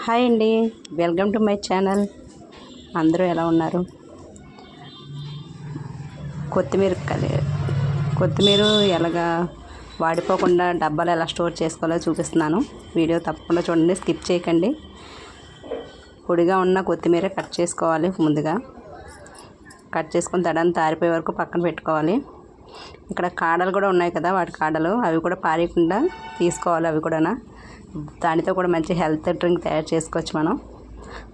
Hi అండి, welcome to my channel. అందరూ ఎలా ఉన్నారు? కొత్తిమీర ఎలాగా వాడిపోకుండా డబ్బాలు ఎలా స్టోర్ చేసుకోవాలో చూపిస్తున్నాను. వీడియో తప్పకుండా చూడండి, స్కిప్ చేయకండి. పొడిగా ఉన్న కొత్తిమీర కట్ చేసుకోవాలి. ముందుగా కట్ చేసుకొని తడంతా ఆరిపోయే వరకు పక్కన పెట్టుకోవాలి. ఇక్కడ కాడలు కూడా ఉన్నాయి కదా, వాటి కాడలు అవి కూడా పారేయకుండా తీసుకోవాలి. అవి కూడా దానితో కూడా మంచి హెల్త్ డ్రింక్ తయారు చేసుకోవచ్చు.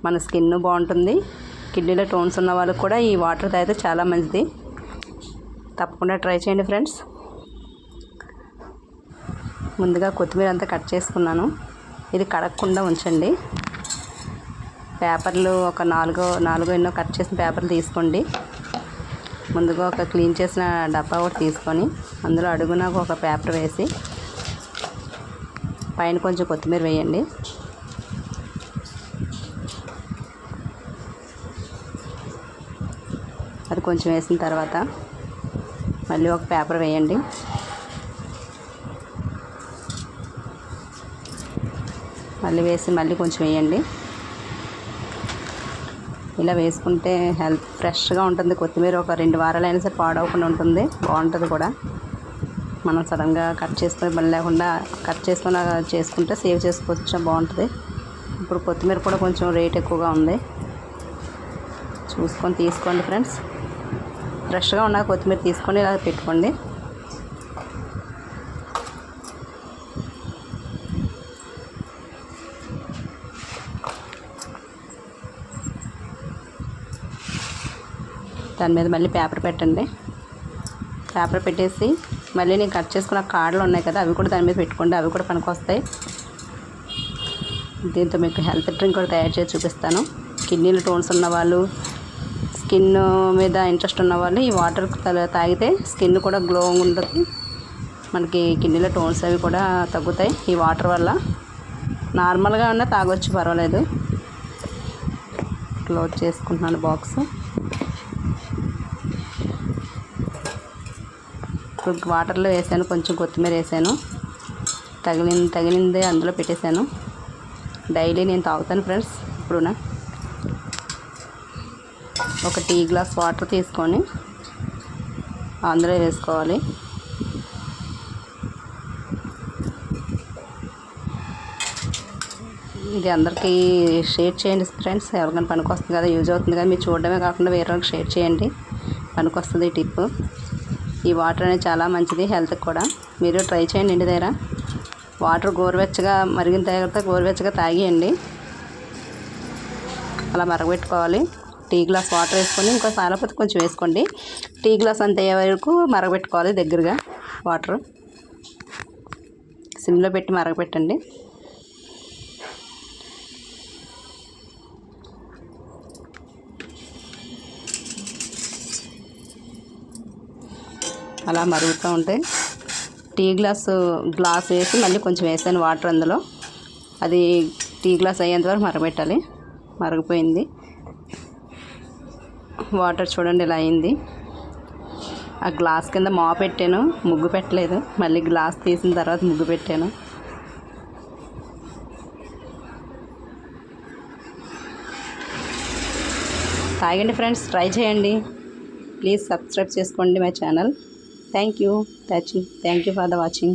మన స్కిన్ బాగుంటుంది. కిడ్నీలో స్టోన్స్ ఉన్న వాళ్ళకి కూడా ఈ వాటర్ తాగితే చాలా మంచిది. తప్పకుండా ట్రై చేయండి ఫ్రెండ్స్. ముందుగా కొత్తిమీర అంతా కట్ చేసుకున్నాను. ఇది కడగకుండా ఉంచండి. పేపర్లు ఒక నాలుగో ఎన్నో కట్ చేసిన పేపర్లు తీసుకోండి. ముందుగా ఒక క్లీన్ చేసిన డబ్బా ఒకటి తీసుకొని అందులో అడుగున ఒక పేపర్ వేసి పైన కొంచెం కొత్తిమీర వేయండి. అది కొంచెం వేసిన తర్వాత మళ్ళీ ఒక పేపర్ వేయండి. మళ్ళీ వేసి మళ్ళీ కొంచెం వేయండి. ఇలా వేసుకుంటే హెల్త్ ఫ్రెష్గా ఉంటుంది. కొత్తిమీర ఒక 2 వారాలైనా సరే పాడవకుండా ఉంటుంది, బాగుంటుంది కూడా. మనం సడన్గా కట్ చేసుకొని పని లేకుండా చేసుకుంటే సేవ్ చేసుకోవచ్చు, బాగుంటుంది. ఇప్పుడు కొత్తిమీర కూడా కొంచెం రేట్ ఎక్కువగా ఉంది, చూసుకొని తీసుకోండి ఫ్రెండ్స్. ఫ్రెష్గా ఉన్న కొత్తిమీర తీసుకొని ఇలా పెట్టుకోండి. దాని మీద మళ్ళీ పేపర్ పెట్టండి. పేపర్ పెట్టేసి మళ్ళీ నేను కట్ చేసుకున్న కాడలు ఉన్నాయి కదా, అవి కూడా దాని మీద పెట్టుకోండి. అవి కూడా పనికొస్తాయి. దీంతో మీకు హెల్త్ డ్రింక్ కూడా తయారు చేసి చూపిస్తాను. కిడ్నీలో స్టోన్స్ ఉన్నవాళ్ళు, స్కిన్ మీద ఇంట్రెస్ట్ ఉన్నవాళ్ళు ఈ వాటర్ తాగితే స్కిన్ కూడా గ్లోయింగ్ ఉంటుంది. మనకి కిడ్నీలో స్టోన్స్ అవి కూడా తగ్గుతాయి ఈ వాటర్ వల్ల. నార్మల్గా ఉన్న తాగొచ్చు, పర్వాలేదు. క్లోజ్ చేసుకుంటున్నాను బాక్స్. ఇప్పుడు వాటర్లో వేసాను, కొంచెం కొత్తిమీర వేసాను, తగిలిందే అందులో పెట్టేశాను. డైలీ నేను తాగుతాను ఫ్రెండ్స్. ఇప్పుడు ఒక టీ గ్లాస్ వాటర్ తీసుకొని అందులో వేసుకోవాలి. ఇది అందరికీ షేర్ చేయండి ఫ్రెండ్స్. ఎవరికైనా పనికొస్తుంది కదా, యూజ్ అవుతుంది కదా. మీరు చూడడమే కాకుండా వేరే వాళ్ళకి షేర్ చేయండి, పనికొస్తుంది ఈ టిప్. ఈ వాటర్ అనేది చాలా మంచిది హెల్త్కి కూడా. మీరు ట్రై చేయండి. ఇంటి దగ్గర వాటర్ గోరువెచ్చగా మరిగిన తర్వాత గోరువెచ్చగా తాగియండి. అలా మరగబెట్టుకోవాలి. టీ గ్లాస్ వాటర్ వేసుకొని ఇంకో సాలపతి కొంచెం వేసుకోండి. టీ గ్లాస్ అంత అయ్యే వరకు మరగబెట్టుకోవాలి. దగ్గరగా వాటర్ సిమ్లో పెట్టి మరగబెట్టండి. అలా మరుగుతూ ఉంటే టీ గ్లాస్ వేసి మళ్ళీ కొంచెం వేసాను వాటర్ అందులో. అది టీ గ్లాస్ అయ్యేంత వరకు మరగబెట్టాలి. మరిగిపోయింది వాటర్, చూడండి ఇలా అయింది. ఆ గ్లాస్ కింద పెట్టాను, ముగ్గు పెట్టలేదు. మళ్ళీ గ్లాస్ తీసిన తర్వాత ముగ్గు పెట్టాను. తాగండి ఫ్రెండ్స్, ట్రై చేయండి. ప్లీజ్ సబ్స్క్రైబ్ చేసుకోండి my channel. Thank you for the watching.